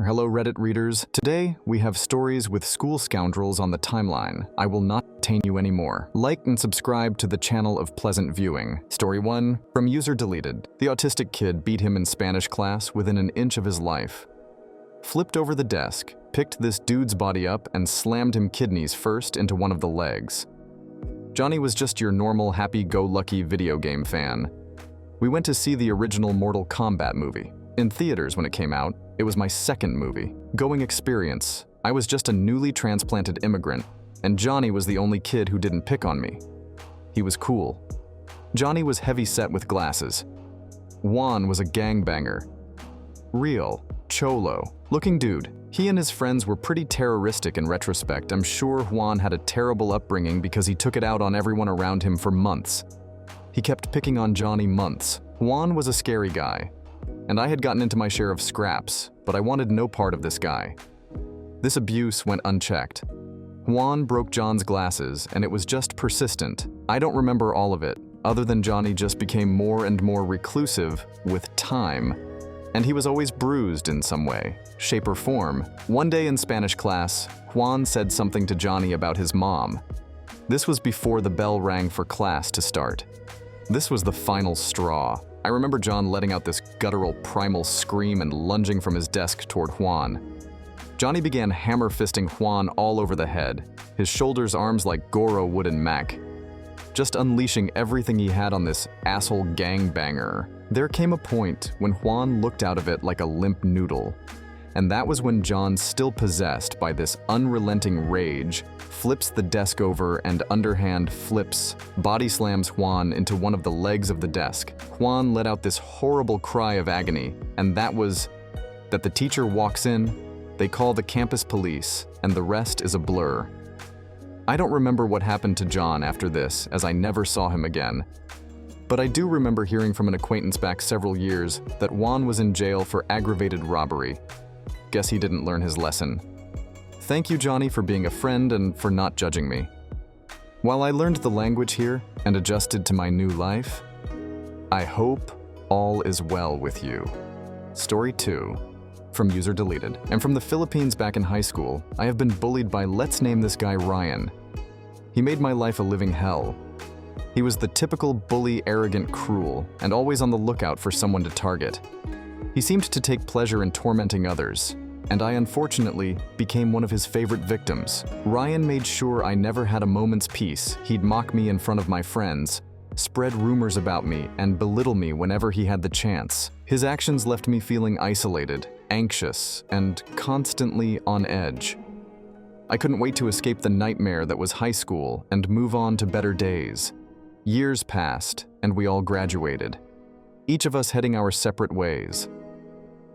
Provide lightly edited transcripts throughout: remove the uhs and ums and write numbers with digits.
Hello Reddit readers. Today, we have stories with school scoundrels on the timeline. I will not detain you anymore. Like and subscribe to the channel of pleasant viewing. Story 1. From user deleted. The autistic kid beat him in Spanish class within an inch of his life. Flipped over the desk, picked this dude's body up and slammed him kidneys first into one of the legs. Johnny was just your normal happy-go-lucky video game fan. We went to see the original Mortal Kombat movie. In theaters when it came out. It was my second movie. Going experience. I was just a newly transplanted immigrant, and Johnny was the only kid who didn't pick on me. He was cool. Johnny was heavy-set with glasses. Juan was a gangbanger. Real, cholo-looking dude. He and his friends were pretty terroristic in retrospect. I'm sure Juan had a terrible upbringing because he took it out on everyone around him for months. He kept picking on Johnny months. Juan was a scary guy. And I had gotten into my share of scraps, but I wanted no part of this guy. This abuse went unchecked. Juan broke John's glasses, and it was just persistent. I don't remember all of it, other than Johnny just became more and more reclusive with time. And he was always bruised in some way, shape or form. One day in Spanish class, Juan said something to Johnny about his mom. This was before the bell rang for class to start. This was the final straw. I remember John letting out this guttural primal scream and lunging from his desk toward Juan. Johnny began hammer-fisting Juan all over the head, his shoulders, arms like Goro would in Mac, just unleashing everything he had on this asshole gangbanger. There came a point when Juan looked out of it like a limp noodle, and that was when John, still possessed by this unrelenting rage, flips the desk over and underhand flips, body slams Juan into one of the legs of the desk. Juan let out this horrible cry of agony, and that was that the teacher walks in, they call the campus police, and the rest is a blur. I don't remember what happened to John after this, as I never saw him again. But I do remember hearing from an acquaintance back several years that Juan was in jail for aggravated robbery. Guess he didn't learn his lesson. Thank you, Johnny, for being a friend and for not judging me. While I learned the language here and adjusted to my new life, I hope all is well with you. Story 2. From user deleted. And from the Philippines back in high school, I have been bullied by, let's name this guy Ryan. He made my life a living hell. He was the typical bully, arrogant, cruel, and always on the lookout for someone to target. He seemed to take pleasure in tormenting others, and I unfortunately became one of his favorite victims. Ryan made sure I never had a moment's peace. He'd mock me in front of my friends, spread rumors about me, and belittle me whenever he had the chance. His actions left me feeling isolated, anxious, and constantly on edge. I couldn't wait to escape the nightmare that was high school and move on to better days. Years passed, and we all graduated, each of us heading our separate ways.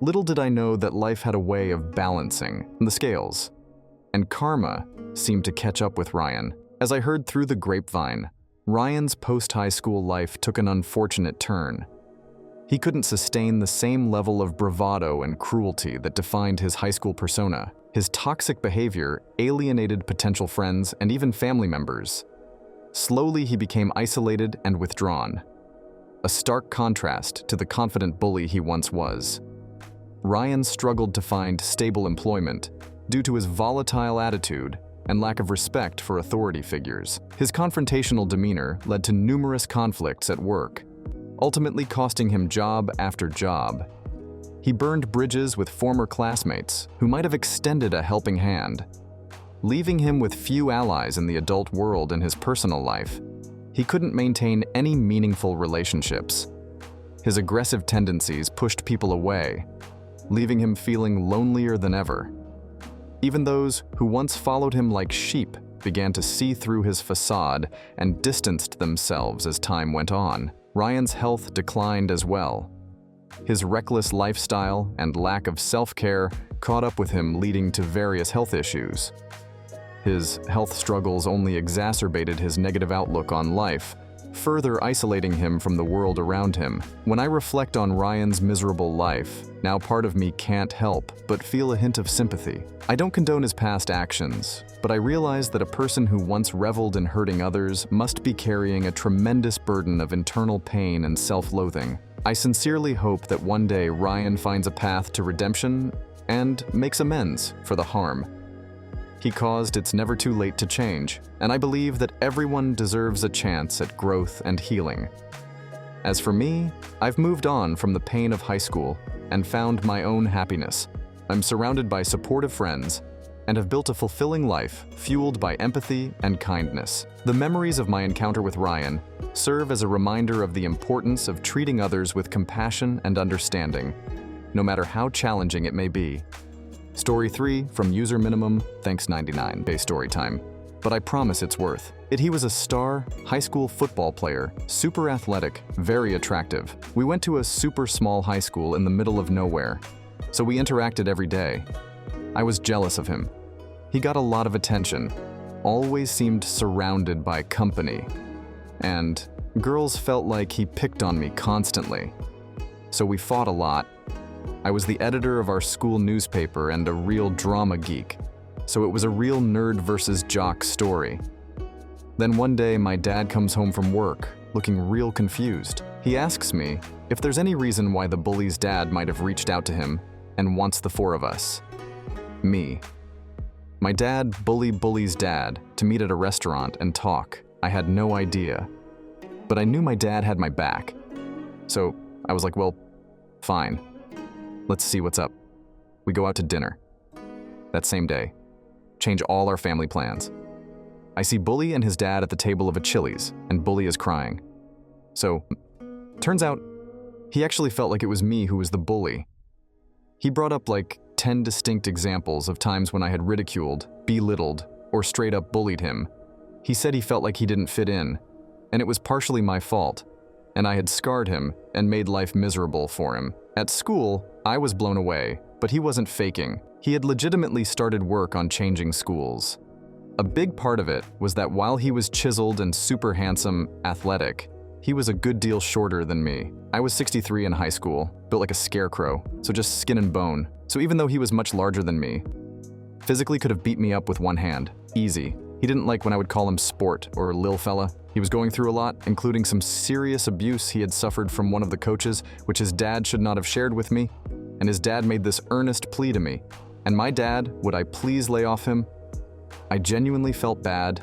Little did I know that life had a way of balancing the scales, and karma seemed to catch up with Ryan. As I heard through the grapevine, Ryan's post-high school life took an unfortunate turn. He couldn't sustain the same level of bravado and cruelty that defined his high school persona. His toxic behavior alienated potential friends and even family members. Slowly, he became isolated and withdrawn, a stark contrast to the confident bully he once was. Ryan struggled to find stable employment due to his volatile attitude and lack of respect for authority figures. His confrontational demeanor led to numerous conflicts at work, ultimately costing him job after job. He burned bridges with former classmates who might have extended a helping hand, leaving him with few allies in the adult world. In his personal life, he couldn't maintain any meaningful relationships. His aggressive tendencies pushed people away, leaving him feeling lonelier than ever. Even those who once followed him like sheep began to see through his facade and distanced themselves as time went on. Ryan's health declined as well. His reckless lifestyle and lack of self-care caught up with him, leading to various health issues. His health struggles only exacerbated his negative outlook on life, further isolating him from the world around him. When I reflect on Ryan's miserable life, now part of me can't help but feel a hint of sympathy. I don't condone his past actions, but I realize that a person who once reveled in hurting others must be carrying a tremendous burden of internal pain and self-loathing. I sincerely hope that one day Ryan finds a path to redemption and makes amends for the harm he caused. It's never too late to change, and I believe that everyone deserves a chance at growth and healing. As for me, I've moved on from the pain of high school and found my own happiness. I'm surrounded by supportive friends and have built a fulfilling life fueled by empathy and kindness. The memories of my encounter with Ryan serve as a reminder of the importance of treating others with compassion and understanding, no matter how challenging it may be. Story 3 from user minimum, thanks 99, day story time. But I promise it's worth it. He was a star high school football player, super athletic, very attractive. We went to a super small high school in the middle of nowhere, so we interacted every day. I was jealous of him. He got a lot of attention, always seemed surrounded by company, and girls felt like he picked on me constantly. So we fought a lot. I was the editor of our school newspaper and a real drama geek, so it was a real nerd versus jock story. Then one day my dad comes home from work, looking real confused. He asks me if there's any reason why the bully's dad might have reached out to him and wants the four of us. Me. My dad bully's dad to meet at a restaurant and talk. I had no idea, but I knew my dad had my back. So I was like, well, fine. Let's see what's up. We go out to dinner. That same day, change all our family plans. I see Bully and his dad at the table of a Chili's, and Bully is crying. So, turns out, he actually felt like it was me who was the bully. He brought up like 10 distinct examples of times when I had ridiculed, belittled, or straight up bullied him. He said he felt like he didn't fit in, and it was partially my fault, and I had scarred him and made life miserable for him. At school, I was blown away, but he wasn't faking. He had legitimately started work on changing schools. A big part of it was that while he was chiseled and super handsome, athletic, he was a good deal shorter than me. I was 6'3" in high school, built like a scarecrow, so just skin and bone. So even though he was much larger than me, physically could have beat me up with one hand, easy. He didn't like when I would call him sport or lil fella. He was going through a lot, including some serious abuse he had suffered from one of the coaches, which his dad should not have shared with me. And his dad made this earnest plea to me. And my dad, would I please lay off him? I genuinely felt bad,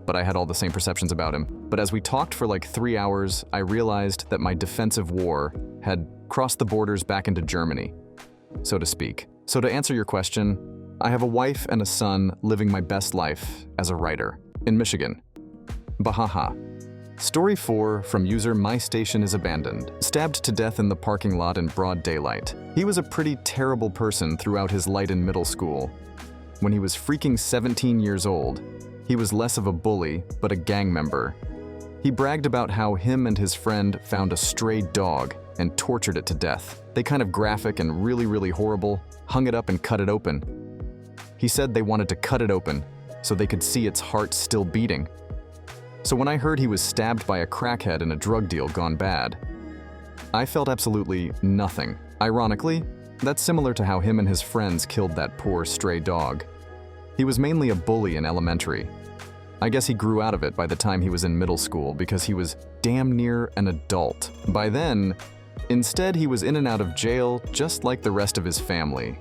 but I had all the same perceptions about him. But as we talked for like 3 hours, I realized that my defensive war had crossed the borders back into Germany, so to speak. So to answer your question, I have a wife and a son living my best life as a writer in Michigan. Bahaha. Story 4 from user My Station is Abandoned. Stabbed to death in the parking lot in broad daylight. He was a pretty terrible person throughout his light in middle school. When he was freaking 17 years old, he was less of a bully, but a gang member. He bragged about how him and his friend found a stray dog and tortured it to death. They kind of graphic and really horrible, hung it up and cut it open. He said they wanted to cut it open so they could see its heart still beating. So when I heard he was stabbed by a crackhead in a drug deal gone bad, I felt absolutely nothing. Ironically, that's similar to how him and his friends killed that poor stray dog. He was mainly a bully in elementary. I guess he grew out of it by the time he was in middle school because he was damn near an adult. By then, instead he was in and out of jail just like the rest of his family.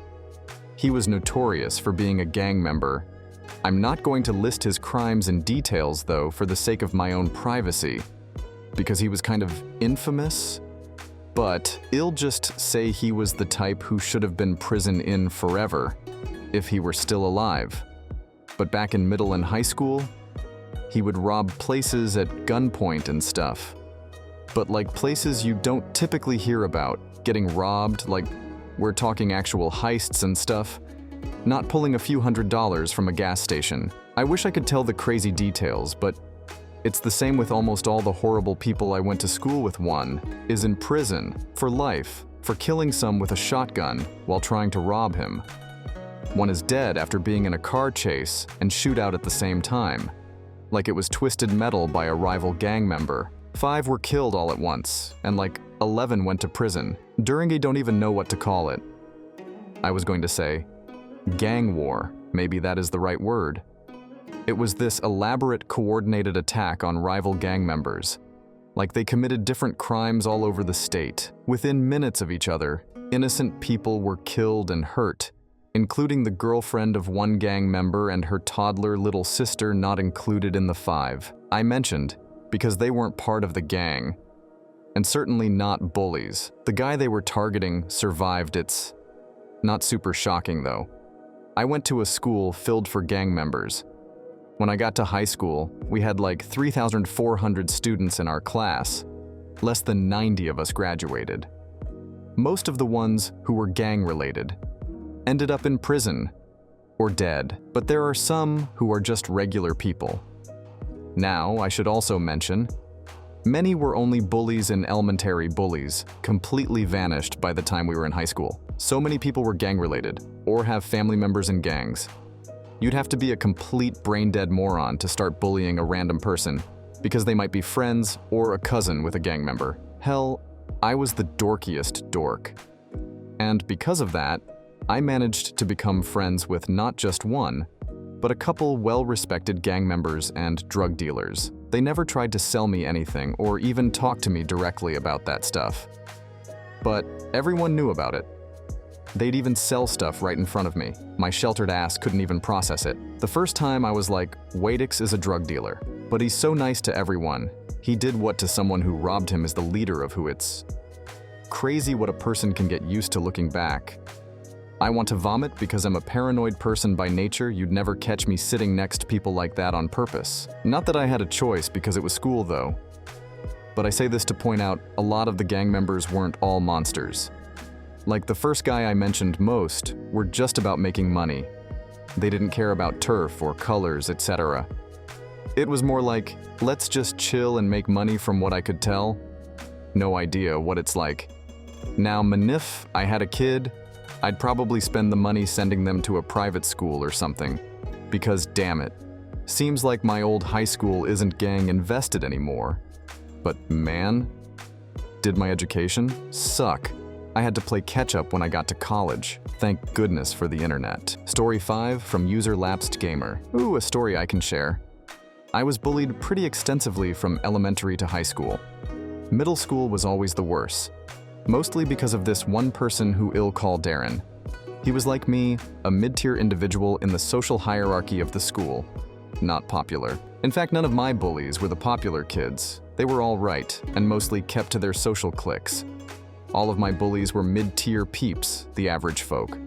He was notorious for being a gang member. I'm not going to list his crimes in details though for the sake of my own privacy, because he was kind of infamous. But I'll just say he was the type who should have been prison in forever if he were still alive. But back in middle and high school, he would rob places at gunpoint and stuff. But like places you don't typically hear about, getting robbed, like we're talking actual heists and stuff, not pulling a few $100s from a gas station. I wish I could tell the crazy details, but it's the same with almost all the horrible people I went to school with. One is in prison for life for killing some with a shotgun while trying to rob him. One is dead after being in a car chase and shootout at the same time, like it was Twisted Metal by a rival gang member. 5 were killed all at once, and like 11 went to prison. During a don't even know what to call it. I was going to say, gang war, maybe that is the right word. It was this elaborate, coordinated attack on rival gang members. Like they committed different crimes all over the state. Within minutes of each other, Innocent people were killed and hurt, including the girlfriend of one gang member and her toddler little sister not included in the 5 I mentioned because they weren't part of the gang, and certainly not bullies. The guy they were targeting survived. It's not super shocking though. I went to a school filled for gang members. When I got to high school, we had like 3,400 students in our class. Less than 90 of us graduated. Most of the ones who were gang-related ended up in prison or dead, but there are some who are just regular people. Now, I should also mention, many were only bullies and elementary bullies, completely vanished by the time we were in high school. So many people were gang-related or have family members in gangs. You'd have to be a complete brain-dead moron to start bullying a random person because they might be friends or a cousin with a gang member. Hell, I was the dorkiest dork. And because of that, I managed to become friends with not just one, but a couple well-respected gang members and drug dealers. They never tried to sell me anything or even talk to me directly about that stuff. But everyone knew about it. They'd even sell stuff right in front of me. My sheltered ass couldn't even process it. The first time I was like, Wadix is a drug dealer, but he's so nice to everyone. He did what to someone who robbed him is the leader of who. It's crazy what a person can get used to looking back. I want to vomit because I'm a paranoid person by nature. You'd never catch me sitting next to people like that on purpose. Not that I had a choice because it was school though. But I say this to point out a lot of the gang members weren't all monsters. Like the first guy I mentioned most were just about making money. They didn't care about turf or colors, etc. It was more like, let's just chill and make money from what I could tell. No idea what it's like. Now, if I had a kid, I'd probably spend the money sending them to a private school or something. Because damn it, seems like my old high school isn't gang invested anymore. But man, did my education suck. I had to play catch-up when I got to college. Thank goodness for the internet. Story 5 from user Lapsed Gamer. Ooh, a story I can share. I was bullied pretty extensively from elementary to high school. Middle school was always the worst. Mostly because of this one person who I'll call Darren. He was like me, a mid-tier individual in the social hierarchy of the school. Not popular. In fact, none of my bullies were the popular kids. They were all right, and mostly kept to their social cliques. All of my bullies were mid-tier peeps, the average folk.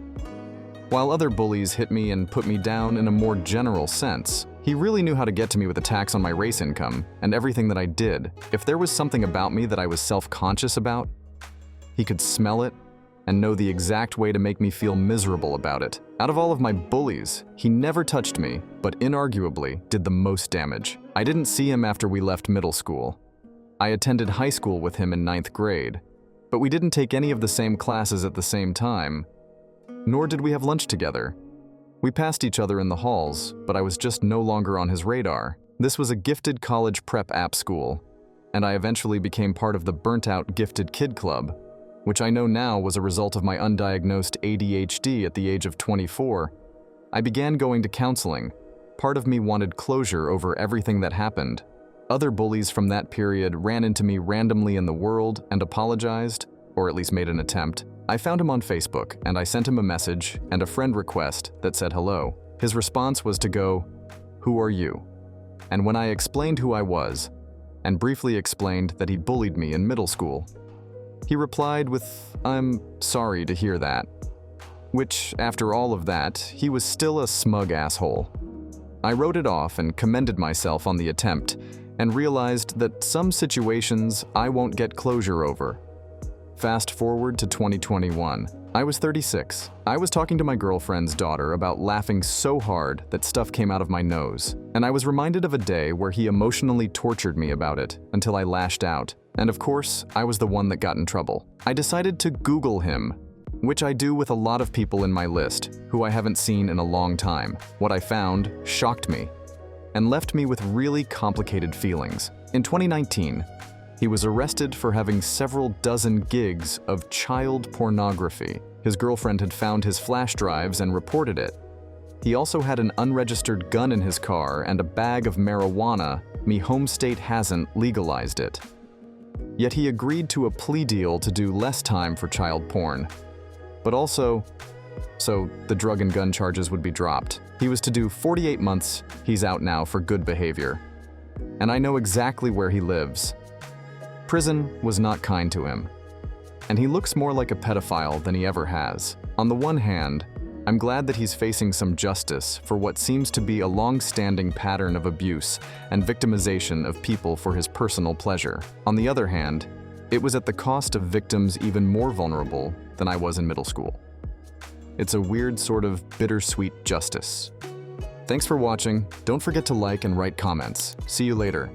While other bullies hit me and put me down in a more general sense, he really knew how to get to me with attacks on my race income and everything that I did. If there was something about me that I was self-conscious about, he could smell it and know the exact way to make me feel miserable about it. Out of all of my bullies, he never touched me, but inarguably did the most damage. I didn't see him after we left middle school. I attended high school with him in 9th grade, but we didn't take any of the same classes at the same time, nor did we have lunch together. We passed each other in the halls, but I was just no longer on his radar. This was a gifted college prep app school, and I eventually became part of the burnt-out Gifted Kid Club, which I know now was a result of my undiagnosed ADHD at the age of 24. I began going to counseling. Part of me wanted closure over everything that happened. Other bullies from that period ran into me randomly in the world and apologized, or at least made an attempt. I found him on Facebook, and I sent him a message and a friend request that said hello. His response was to go, "Who are you?" And when I explained who I was, and briefly explained that he bullied me in middle school, he replied with, "I'm sorry to hear that." Which, after all of that, he was still a smug asshole. I wrote it off and commended myself on the attempt, and realized that some situations I won't get closure over. Fast forward to 2021. I was 36. I was talking to my girlfriend's daughter about laughing so hard that stuff came out of my nose, and I was reminded of a day where he emotionally tortured me about it until I lashed out. And of course, I was the one that got in trouble. I decided to Google him, which I do with a lot of people in my list who I haven't seen in a long time. What I found shocked me and left me with really complicated feelings. In 2019, he was arrested for having several dozen gigs of child pornography. His girlfriend had found his flash drives and reported it. He also had an unregistered gun in his car and a bag of marijuana. Me home state hasn't legalized it. Yet he agreed to a plea deal to do less time for child porn. but also so the drug and gun charges would be dropped. He was to do 48 months. He's out now for good behavior. And I know exactly where he lives. Prison was not kind to him. And he looks more like a pedophile than he ever has. On the one hand, I'm glad that he's facing some justice for what seems to be a long-standing pattern of abuse and victimization of people for his personal pleasure. On the other hand, it was at the cost of victims even more vulnerable than I was in middle school. It's a weird sort of bittersweet justice. Thanks for watching. Don't forget to like and write comments. See you later.